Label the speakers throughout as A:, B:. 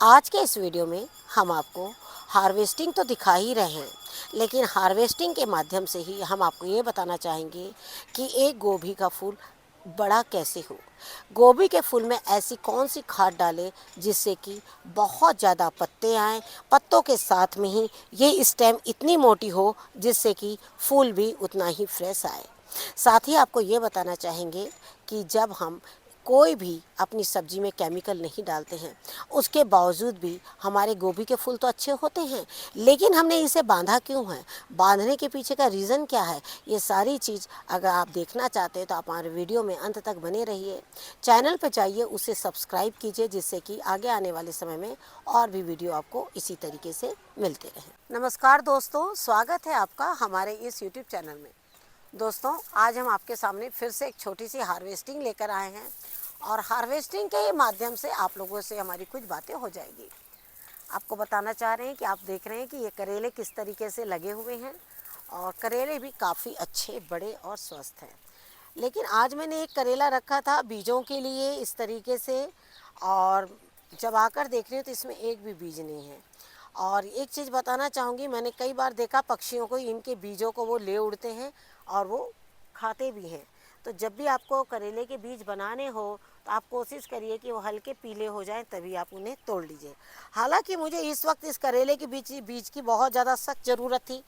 A: आज के इस वीडियो में हम आपको हार्वेस्टिंग तो दिखा ही रहे हैं, लेकिन हार्वेस्टिंग के माध्यम से ही हम आपको ये बताना चाहेंगे कि एक गोभी का फूल बड़ा कैसे हो। गोभी के फूल में ऐसी कौन सी खाद डालें जिससे कि बहुत ज़्यादा पत्ते आएँ, पत्तों के साथ में ही ये स्टेम इतनी मोटी हो जिससे कि फूल भी उतना ही फ्रेश आए। साथ ही आपको ये बताना चाहेंगे कि जब हम कोई भी अपनी सब्जी में केमिकल नहीं डालते हैं, उसके बावजूद भी हमारे गोभी के फूल तो अच्छे होते हैं, लेकिन हमने इसे बांधा क्यों है, बांधने के पीछे का रीज़न क्या है, ये सारी चीज़ अगर आप देखना चाहते हैं तो आप हमारे वीडियो में अंत तक बने रहिए। चैनल पर जाइए, उसे सब्सक्राइब कीजिए जिससे कि आगे आने वाले समय में और भी वीडियो आपको इसी तरीके से मिलते रहें। नमस्कार दोस्तों, स्वागत है आपका हमारे इस यूट्यूब चैनल में। दोस्तों, आज हम आपके सामने फिर से एक छोटी सी हार्वेस्टिंग लेकर आए हैं और हार्वेस्टिंग के माध्यम से आप लोगों से हमारी कुछ बातें हो जाएगी। आपको बताना चाह रहे हैं कि आप देख रहे हैं कि ये करेले किस तरीके से लगे हुए हैं और करेले भी काफ़ी अच्छे, बड़े और स्वस्थ हैं। लेकिन आज मैंने एक करेला रखा था बीजों के लिए इस तरीके से, और जब आकर देख रही हूँ तो इसमें एक भी बीज नहीं है। और एक चीज़ बताना चाहूँगी, मैंने कई बार देखा पक्षियों को इनके बीजों को वो ले उड़ते हैं और वो खाते भी हैं। तो जब भी आपको करेले के बीज बनाने हो तो आप कोशिश करिए कि वो हल्के पीले हो जाएं, तभी आप उन्हें तोड़ लीजिए। हालांकि मुझे इस वक्त इस करेले के बीज की बहुत ज़्यादा सख्त ज़रूरत थी,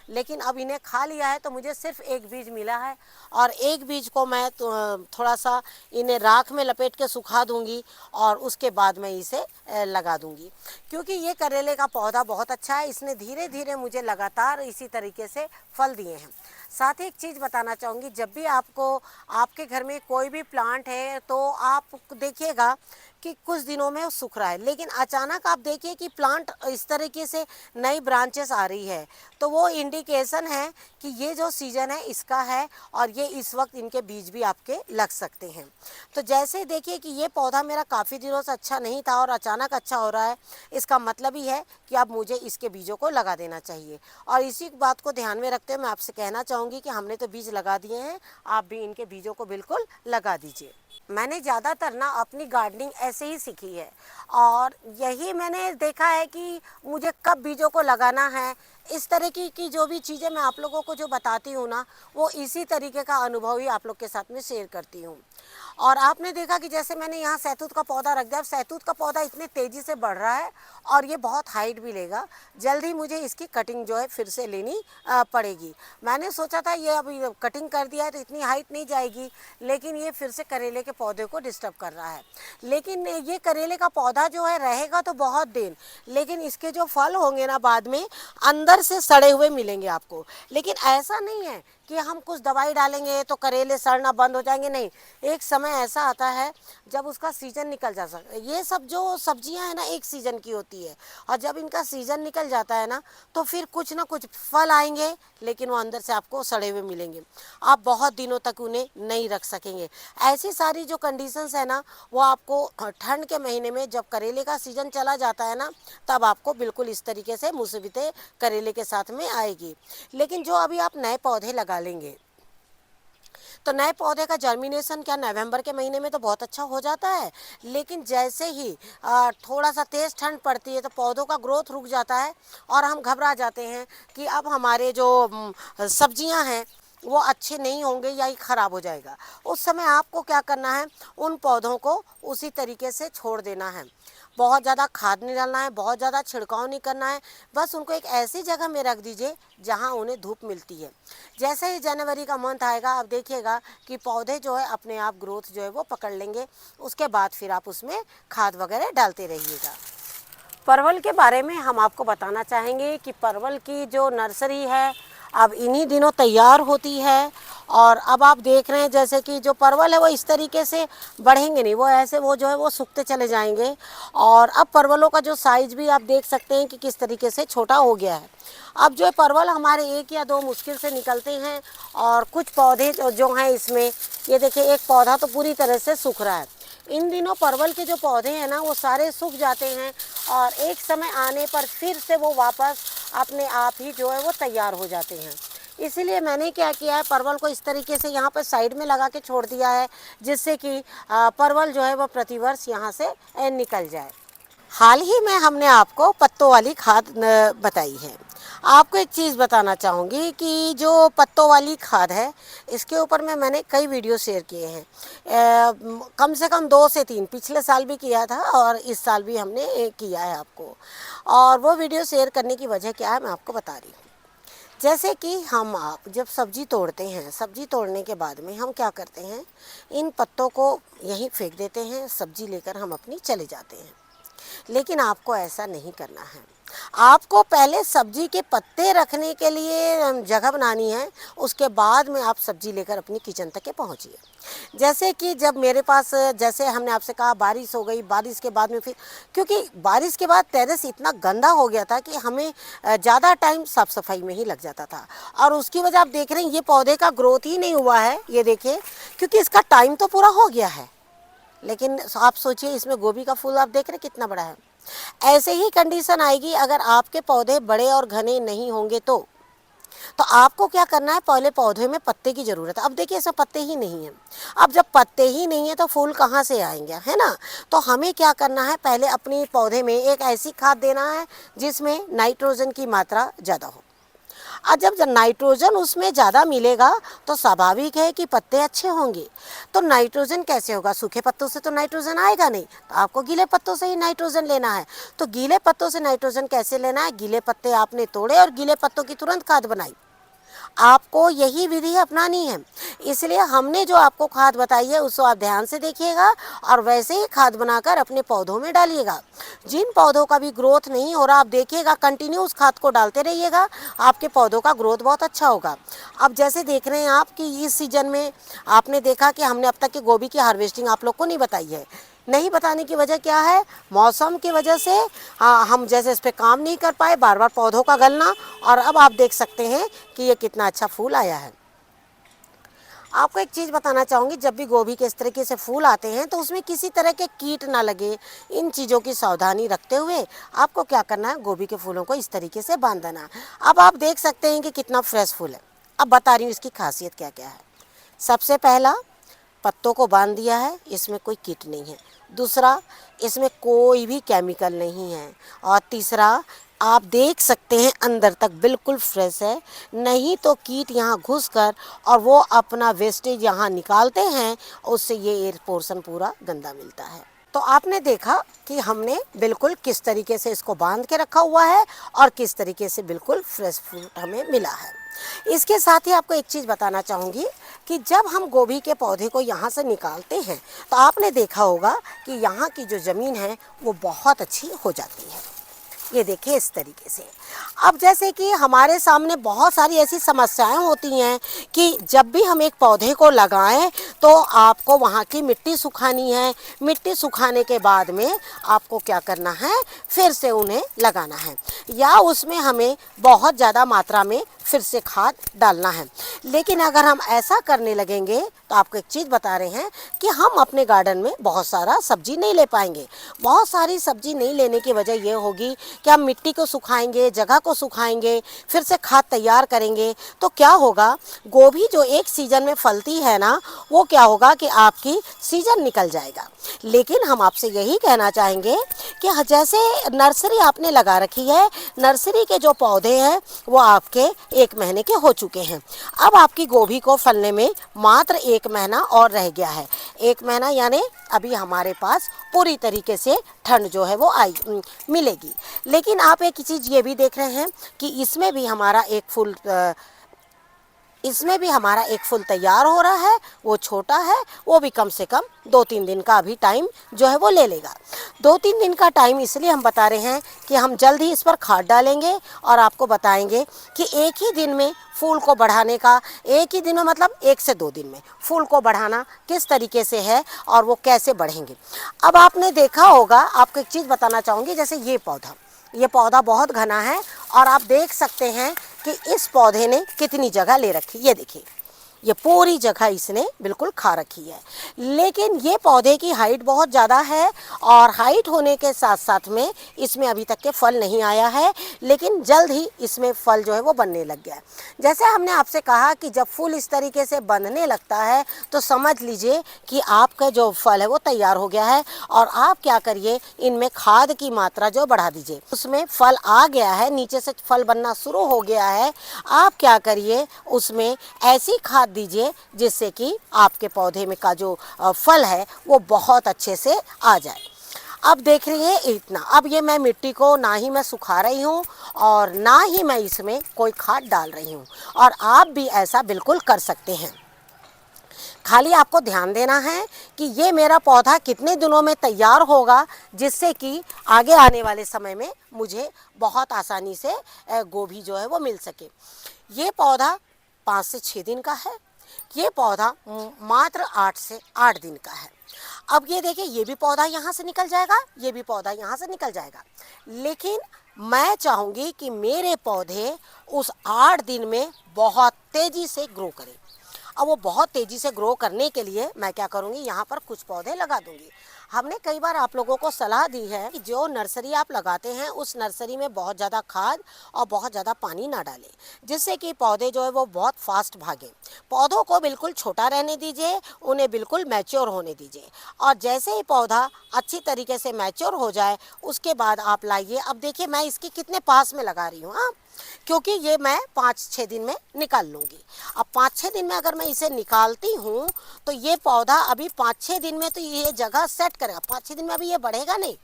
A: लेकिन अब इन्हें खा लिया है तो मुझे सिर्फ एक बीज मिला है और एक बीज को मैं थोड़ा सा इन्हें राख में लपेट के सुखा दूंगी और उसके बाद मैं इसे लगा दूंगी, क्योंकि ये करेले का पौधा बहुत अच्छा है। इसने धीरे धीरे मुझे लगातार इसी तरीके से फल दिए हैं। साथ ही एक चीज़ बताना चाहूँगी, जब भी आपके घर में कोई भी प्लांट है तो आप देखिएगा कि कुछ दिनों में वो सूख रहा है, लेकिन अचानक आप देखिए कि प्लांट इस तरीके से नई ब्रांचेस आ रही है, तो वो इंडिकेशन है कि ये जो सीज़न है इसका है और ये इस वक्त इनके बीज भी आपके लग सकते हैं। तो जैसे देखिए कि ये पौधा मेरा काफ़ी दिनों से अच्छा नहीं था और अचानक अच्छा हो रहा है, इसका मतलब ही है कि अब मुझे इसके बीजों को लगा देना चाहिए। और इसी बात को ध्यान में रखते हुए मैं आपसे कहना चाहूँगी कि हमने तो बीज लगा दिए हैं, आप भी इनके बीजों को बिल्कुल लगा दीजिए। मैंने ज़्यादातर ना अपनी गार्डनिंग ऐसे ही सीखी है और यही मैंने देखा है कि मुझे कब बीजों को लगाना है। इस तरह की जो भी चीज़ें मैं आप लोगों को जो बताती हूँ ना, वो इसी तरीके का अनुभव ही आप लोग के साथ में शेयर करती हूँ। और आपने देखा कि जैसे मैंने यहाँ सहतूत का पौधा रख दिया, अब सहतूत का पौधा इतने तेज़ी से बढ़ रहा है और ये बहुत हाइट भी लेगा। जल्द ही मुझे इसकी कटिंग जो है फिर से लेनी पड़ेगी। मैंने सोचा था ये अभी कटिंग कर दिया है तो इतनी हाइट नहीं जाएगी, लेकिन ये फिर से करेले के पौधे को डिस्टर्ब कर रहा है। लेकिन ये करेले का पौधा जो है रहेगा तो बहुत दिन, लेकिन इसके जो फल होंगे ना बाद में अंदर से सड़े हुए मिलेंगे आपको। लेकिन ऐसा नहीं है कि हम कुछ दवाई डालेंगे तो करेले सड़ना बंद हो जाएंगे, नहीं। एक समय ऐसा आता है जब उसका सीज़न निकल जा सकता है। ये सब जो सब्जियां हैं ना एक सीज़न की होती है, और जब इनका सीज़न निकल जाता है ना तो फिर कुछ ना कुछ फल आएंगे, लेकिन वो अंदर से आपको सड़े हुए मिलेंगे। आप बहुत दिनों तक उन्हें नहीं रख सकेंगे। ऐसी सारी जो कंडीशंस है ना, वो आपको ठंड के महीने में जब करेले का सीज़न चला जाता है ना, तब आपको बिल्कुल इस तरीके से मुसीबतें करेले के साथ में आएगी। लेकिन जो अभी आप नए पौधे लगा लेंगे तो नए पौधे का जर्मिनेशन क्या नवंबर के महीने में तो बहुत अच्छा हो जाता है, लेकिन जैसे ही थोड़ा सा तेज़ ठंड पड़ती है तो पौधों का ग्रोथ रुक जाता है और हम घबरा जाते हैं कि अब हमारे जो सब्जियां हैं वो अच्छे नहीं होंगे या ये ख़राब हो जाएगा। उस समय आपको क्या करना है, उन पौधों को उसी तरीके से छोड़ देना है। बहुत ज़्यादा खाद नहीं डालना है, बहुत ज़्यादा छिड़काव नहीं करना है, बस उनको एक ऐसी जगह में रख दीजिए जहां उन्हें धूप मिलती है। जैसे ही जनवरी का मंथ आएगा आप देखिएगा कि पौधे जो है अपने आप ग्रोथ जो है वो पकड़ लेंगे। उसके बाद फिर आप उसमें खाद वगैरह डालते रहिएगा। परवल के बारे में हम आपको बताना चाहेंगे कि परवल की जो नर्सरी है अब इन्हीं दिनों तैयार होती है, और अब आप देख रहे हैं जैसे कि जो परवल है वो इस तरीके से बढ़ेंगे नहीं, वो ऐसे वो जो है वो सूखते चले जाएंगे। और अब परवलों का जो साइज़ भी आप देख सकते हैं कि किस तरीके से छोटा हो गया है। अब जो परवल हमारे एक या दो मुश्किल से निकलते हैं, और कुछ पौधे जो हैं इसमें, ये देखिए एक पौधा तो पूरी तरह से सूख रहा है। इन दिनों परवल के जो पौधे हैं ना वो सारे सूख जाते हैं और एक समय आने पर फिर से वो वापस अपने आप ही जो है वो तैयार हो जाते हैं। इसीलिए मैंने क्या किया है, परवल को इस तरीके से यहाँ पर साइड में लगा के छोड़ दिया है, जिससे कि परवल जो है वो प्रतिवर्ष यहाँ से निकल जाए। हाल ही में हमने आपको पत्तों वाली खाद बताई है। आपको एक चीज़ बताना चाहूँगी कि जो पत्तों वाली खाद है, इसके ऊपर में मैंने कई वीडियो शेयर किए हैं। कम से कम 2 से 3 पिछले साल भी किया था और इस साल भी हमने किया है आपको। और वो वीडियो शेयर करने की वजह क्या है, मैं आपको बता रही हूँ। जैसे कि हम आप जब सब्ज़ी तोड़ते हैं, सब्ज़ी तोड़ने के बाद में हम क्या करते हैं, इन पत्तों को यहीं फेंक देते हैं, सब्ज़ी लेकर हम अपनी चले जाते हैं। लेकिन आपको ऐसा नहीं करना है। आपको पहले सब्जी के पत्ते रखने के लिए जगह बनानी है, उसके बाद में आप सब्जी लेकर अपनी किचन तक के पहुंचिए। जैसे कि जब मेरे पास, जैसे हमने आपसे कहा, बारिश हो गई, बारिश के बाद में फिर, क्योंकि बारिश के बाद टेरेस इतना गंदा हो गया था कि हमें ज़्यादा टाइम साफ़ सफाई में ही लग जाता था। और उसकी वजह आप देख रहे हैं, ये पौधे का ग्रोथ ही नहीं हुआ है, ये देखिए, क्योंकि इसका टाइम तो पूरा हो गया है। लेकिन आप सोचिए, इसमें गोभी का फूल आप देख रहे कितना बड़ा है। ऐसे ही कंडीशन आएगी अगर आपके पौधे बड़े और घने नहीं होंगे तो आपको क्या करना है, पहले पौधे में पत्ते की ज़रूरत है। अब देखिए, ऐसा पत्ते ही नहीं है। अब जब पत्ते ही नहीं है तो फूल कहाँ से आएंगे, है ना। तो हमें क्या करना है, पहले अपने पौधे में एक ऐसी खाद देना है जिसमें नाइट्रोजन की मात्रा ज़्यादा हो। और जब नाइट्रोजन उसमें ज़्यादा मिलेगा तो स्वाभाविक है कि पत्ते अच्छे होंगे। तो नाइट्रोजन कैसे होगा, सूखे पत्तों से तो नाइट्रोजन आएगा नहीं, तो आपको गीले पत्तों से ही नाइट्रोजन लेना है। तो गीले पत्तों से नाइट्रोजन कैसे लेना है, गीले पत्ते आपने तोड़े और गीले पत्तों की तुरंत खाद बनाई। आपको यही विधि अपनानी है। इसलिए हमने जो आपको खाद बताई है उसको आप ध्यान से देखिएगा और वैसे ही खाद बनाकर अपने पौधों में डालिएगा। जिन पौधों का भी ग्रोथ नहीं हो रहा, आप देखिएगा, कंटिन्यू उस खाद को डालते रहिएगा, आपके पौधों का ग्रोथ बहुत अच्छा होगा। अब जैसे देख रहे हैं आप कि इस सीजन में आपने देखा कि हमने अब तक की गोभी की हार्वेस्टिंग आप लोग को नहीं बताई है। नहीं बताने की वजह क्या है, मौसम की वजह से हम जैसे इस पर काम नहीं कर पाए, बार बार पौधों का गलना। और अब आप देख सकते हैं कि ये कितना अच्छा फूल आया है। आपको एक चीज़ बताना चाहूँगी, जब भी गोभी के इस तरीके से फूल आते हैं तो उसमें किसी तरह के कीट ना लगे, इन चीज़ों की सावधानी रखते हुए आपको क्या करना है, गोभी के फूलों को इस तरीके से बांध देना। अब आप देख सकते हैं कि कितना फ्रेश फूल है। अब बता रही हूँ इसकी खासियत क्या क्या है। सबसे पहला, पत्तों को बांध दिया है, इसमें कोई कीट नहीं है। दूसरा, इसमें कोई भी केमिकल नहीं है। और तीसरा, आप देख सकते हैं अंदर तक बिल्कुल फ्रेश है। नहीं तो कीट यहाँ घुसकर और वो अपना वेस्टेज यहाँ निकालते हैं, उससे ये एयर पोर्शन पूरा गंदा मिलता है। तो आपने देखा कि हमने बिल्कुल किस तरीके से इसको बांध के रखा हुआ है और किस तरीके से बिल्कुल फ्रेश फ्रूट हमें मिला है। इसके साथ ही आपको एक चीज़ बताना चाहूँगी कि जब हम गोभी के पौधे को यहाँ से निकालते हैं तो आपने देखा होगा कि यहाँ की जो ज़मीन है वो बहुत अच्छी हो जाती है। ये देखिए इस तरीके से। अब जैसे कि हमारे सामने बहुत सारी ऐसी समस्याएं होती हैं कि जब भी हम एक पौधे को लगाएं तो आपको वहाँ की मिट्टी सुखानी है। मिट्टी सुखाने के बाद में आपको क्या करना है, फिर से उन्हें लगाना है, या उसमें हमें बहुत ज़्यादा मात्रा में फिर से खाद डालना है। लेकिन अगर हम ऐसा करने लगेंगे तो आपको एक चीज़ बता रहे हैं कि हम अपने गार्डन में बहुत सारा सब्जी नहीं ले पाएंगे। बहुत सारी सब्जी नहीं लेने की वजह ये होगी कि हम मिट्टी को सुखाएंगे, जगह को सुखाएंगे, फिर से खाद तैयार करेंगे, तो क्या होगा, गोभी जो एक सीज़न में फलती है ना, वो क्या होगा कि आपकी सीज़न निकल जाएगा। लेकिन हम आपसे यही कहना चाहेंगे कि जैसे नर्सरी आपने लगा रखी है, नर्सरी के जो पौधे हैं वो आपके 1 महीने के हो चुके हैं। अब आपकी गोभी को फलने में मात्र 1 महीना और रह गया है। 1 महीना यानी अभी हमारे पास पूरी तरीके से ठंड जो है वो मिलेगी। लेकिन आप एक चीज़ ये भी देख रहे हैं कि इसमें भी हमारा एक फूल तैयार हो रहा है। वो छोटा है, वो भी कम से कम 2-3 दिन का अभी टाइम जो है वो ले लेगा। 2-3 दिन का टाइम इसलिए हम बता रहे हैं कि हम जल्द ही इस पर खाद डालेंगे और आपको बताएंगे कि एक ही दिन में फूल को बढ़ाने का, एक ही दिन में मतलब 1 से 2 दिन में फूल को बढ़ाना किस तरीके से है और वो कैसे बढ़ेंगे। अब आपने देखा होगा, आपको एक चीज़ बताना चाहूँगी, जैसे ये पौधा बहुत घना है और आप देख सकते हैं कि इस पौधे ने कितनी जगह ले रखी। ये देखिए, ये पूरी जगह इसने बिल्कुल खा रखी है। लेकिन ये पौधे की हाइट बहुत ज़्यादा है और हाइट होने के साथ साथ में इसमें अभी तक के फल नहीं आया है, लेकिन जल्द ही इसमें फल जो है वो बनने लग गया है। जैसे हमने आपसे कहा कि जब फूल इस तरीके से बनने लगता है तो समझ लीजिए कि आपका जो फल है वो तैयार हो गया है। और आप क्या करिए, इनमें खाद की मात्रा जो बढ़ा दीजिए। उसमें फल आ गया है, नीचे से फल बनना शुरू हो गया है। आप क्या करिए, उसमें ऐसी खाद दीजिए जिससे कि आपके पौधे में का जो फल है वो बहुत अच्छे से आ जाए। अब देख रही हैं इतना, अब ये मैं मिट्टी को ना ही मैं सुखा रही हूँ और ना ही मैं इसमें कोई खाद डाल रही हूँ, और आप भी ऐसा बिल्कुल कर सकते हैं। खाली आपको ध्यान देना है कि ये मेरा पौधा कितने दिनों में तैयार होगा, जिससे कि आगे आने वाले समय में मुझे बहुत आसानी से गोभी जो है वो मिल सके। ये पौधा 5 से 6 दिन का है, ये पौधा मात्र 8 से 8 दिन का है। अब ये देखिए, ये भी पौधा यहाँ से निकल जाएगा, ये भी पौधा यहाँ से निकल जाएगा, लेकिन मैं चाहूँगी कि मेरे पौधे उस 8 दिन में बहुत तेज़ी से ग्रो करें। अब वो बहुत तेज़ी से ग्रो करने के लिए मैं क्या करूँगी, यहाँ पर कुछ पौधे लगा दूँगी। हमने कई बार आप लोगों को सलाह दी है कि जो नर्सरी आप लगाते हैं उस नर्सरी में बहुत ज़्यादा खाद और बहुत ज़्यादा पानी ना डालें, जिससे कि पौधे जो है वो बहुत फास्ट भागें। पौधों को बिल्कुल छोटा रहने दीजिए, उन्हें बिल्कुल मैच्योर होने दीजिए, और जैसे ही पौधा अच्छी तरीके से मैच्योर हो जाए उसके बाद आप लाइए। अब देखिए मैं इसके कितने पास में लगा रही हूँ, हाँ, क्योंकि ये मैं 5-6 दिन में निकाल लूँगी। अब 5-6 दिन में अगर मैं इसे निकालती हूँ तो ये पौधा अभी 5-6 दिन में तो ये जगह सेट करेगा। 5-6 दिन में अभी ये बढ़ेगा नहीं,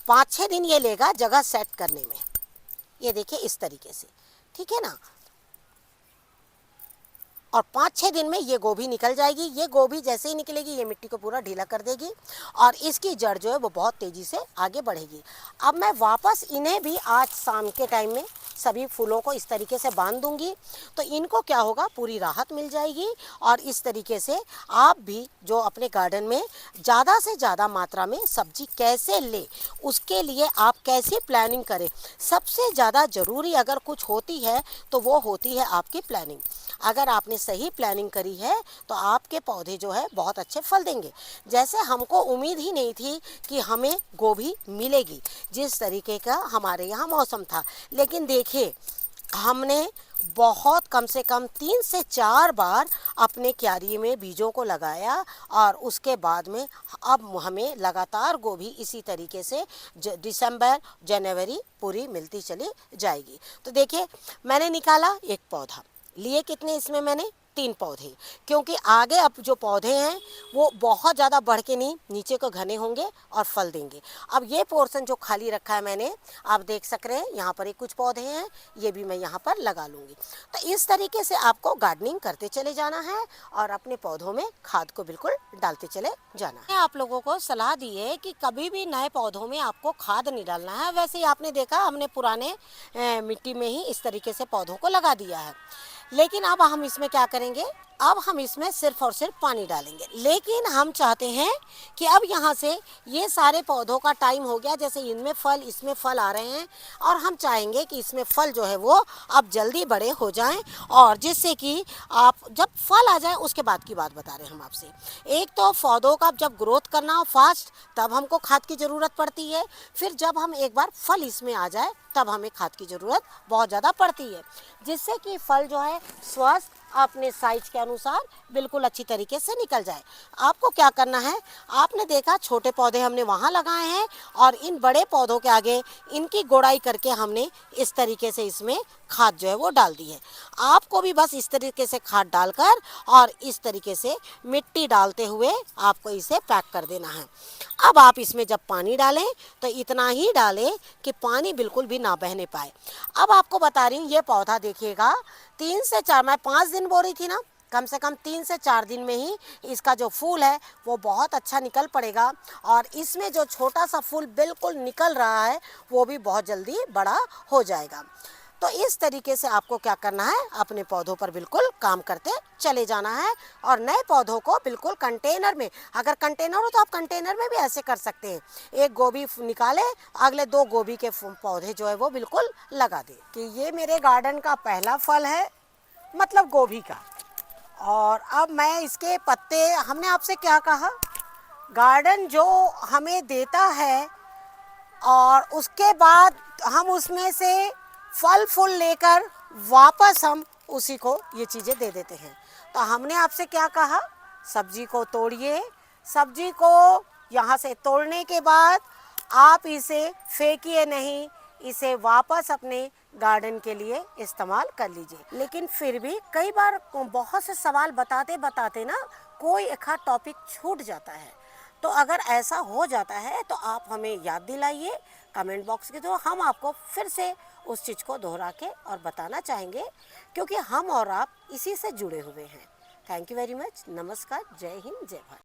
A: 5-6 दिन ये लेगा जगह सेट करने में। ये देखिए इस तरीके से, ठीक है ना। और 5-6 दिन में ये गोभी निकल जाएगी। ये गोभी जैसे ही निकलेगी ये मिट्टी को पूरा ढीला कर देगी और इसकी जड़ जो है वो बहुत तेज़ी से आगे बढ़ेगी। अब मैं वापस इन्हें भी आज शाम के टाइम में सभी फूलों को इस तरीके से बांध दूंगी, तो इनको क्या होगा, पूरी राहत मिल जाएगी। और इस तरीके से आप भी जो अपने गार्डन में ज़्यादा से ज़्यादा मात्रा में सब्जी कैसे ले, उसके लिए आप कैसी प्लानिंग करें। सबसे ज़्यादा ज़रूरी अगर कुछ होती है तो वो होती है आपकी प्लानिंग। अगर आपने सही प्लानिंग करी है तो आपके पौधे जो है बहुत अच्छे फल देंगे। जैसे हमको उम्मीद ही नहीं थी कि हमें गोभी मिलेगी, जिस तरीके का हमारे यहाँ मौसम था, लेकिन देखिए हमने बहुत कम से कम 3 से 4 बार अपने क्यारी में बीजों को लगाया और उसके बाद में अब हमें लगातार गोभी इसी तरीके से दिसंबर जनवरी पूरी मिलती चली जाएगी। तो देखिए मैंने निकाला एक पौधा, लिए कितने इसमें मैंने 3 पौधे, क्योंकि आगे अब जो पौधे हैं वो बहुत ज़्यादा बढ़ के नहीं, नीचे को घने होंगे और फल देंगे। अब ये पोर्शन जो खाली रखा है मैंने, आप देख सक रहे हैं यहाँ पर एक कुछ पौधे हैं, ये भी मैं यहाँ पर लगा लूँगी। तो इस तरीके से आपको गार्डनिंग करते चले जाना है और अपने पौधों में खाद को बिल्कुल डालते चले जाना है। आप लोगों को सलाह दी है कि कभी भी नए पौधों में आपको खाद नहीं डालना है। वैसे ही आपने देखा हमने पुराने मिट्टी में ही इस तरीके से पौधों को लगा दिया है, लेकिन अब हम इसमें क्या करेंगे, अब हम इसमें सिर्फ और सिर्फ पानी डालेंगे। लेकिन हम चाहते हैं कि अब यहाँ से ये सारे पौधों का टाइम हो गया, जैसे इनमें फल इसमें फल आ रहे हैं, और हम चाहेंगे कि इसमें फल जो है वो अब जल्दी बड़े हो जाएं, और जिससे कि आप जब फल आ जाए उसके बाद की बात बता रहे हैं हम आपसे। एक तो पौधों का जब ग्रोथ करना हो फास्ट तब हमको खाद की ज़रूरत पड़ती है, फिर जब हम एक बार फल इसमें आ जाए तब हमें खाद की ज़रूरत बहुत ज़्यादा पड़ती है, जिससे कि फल जो है स्वस्थ अपने साइज के अनुसार बिल्कुल अच्छी तरीके से निकल जाए। आपको क्या करना है, आपने देखा छोटे पौधे हमने वहाँ लगाए हैं और इन बड़े पौधों के आगे इनकी गोड़ाई करके हमने इस तरीके से इसमें खाद जो है वो डाल दी है। आपको भी बस इस तरीके से खाद डालकर और इस तरीके से मिट्टी डालते हुए आपको इसे पैक कर देना है। अब आप इसमें जब पानी डालें तो इतना ही डालें कि पानी बिल्कुल भी ना बहने पाए। अब आपको बता रही हूँ, ये पौधा देखिएगा 3 से 4, मैं 5 दिन बो रही थी ना, कम से कम 3 से 4 दिन में ही इसका जो फूल है वो बहुत अच्छा निकल पड़ेगा, और इसमें जो छोटा सा फूल बिल्कुल निकल रहा है वो भी बहुत जल्दी बड़ा हो जाएगा। तो इस तरीके से आपको क्या करना है, अपने पौधों पर बिल्कुल काम करते चले जाना है, और नए पौधों को बिल्कुल कंटेनर में, अगर कंटेनर हो तो आप कंटेनर में भी ऐसे कर सकते हैं। एक गोभी निकाले, अगले 2 गोभी के पौधे जो है वो बिल्कुल लगा दे कि ये मेरे गार्डन का पहला फल है, मतलब गोभी का। और अब मैं इसके पत्ते, हमने आपसे क्या कहा, गार्डन जो हमें देता है और उसके बाद हम उसमें से फल फूल लेकर वापस हम उसी को ये चीज़ें दे देते हैं। तो हमने आपसे क्या कहा, सब्जी को तोड़िए, सब्जी को यहाँ से तोड़ने के बाद आप इसे फेंकिए नहीं, इसे वापस अपने गार्डन के लिए इस्तेमाल कर लीजिए। लेकिन फिर भी कई बार बहुत से सवाल बताते बताते ना कोई एक आध टॉपिक छूट जाता है। तो अगर ऐसा हो जाता है तो आप हमें याद दिलाइए कमेंट बॉक्स के थ्रू, हम आपको फिर से उस चीज़ को दोहरा के और बताना चाहेंगे, क्योंकि हम और आप इसी से जुड़े हुए हैं। Thank you very much. नमस्कार, जय हिंद, जय भारत।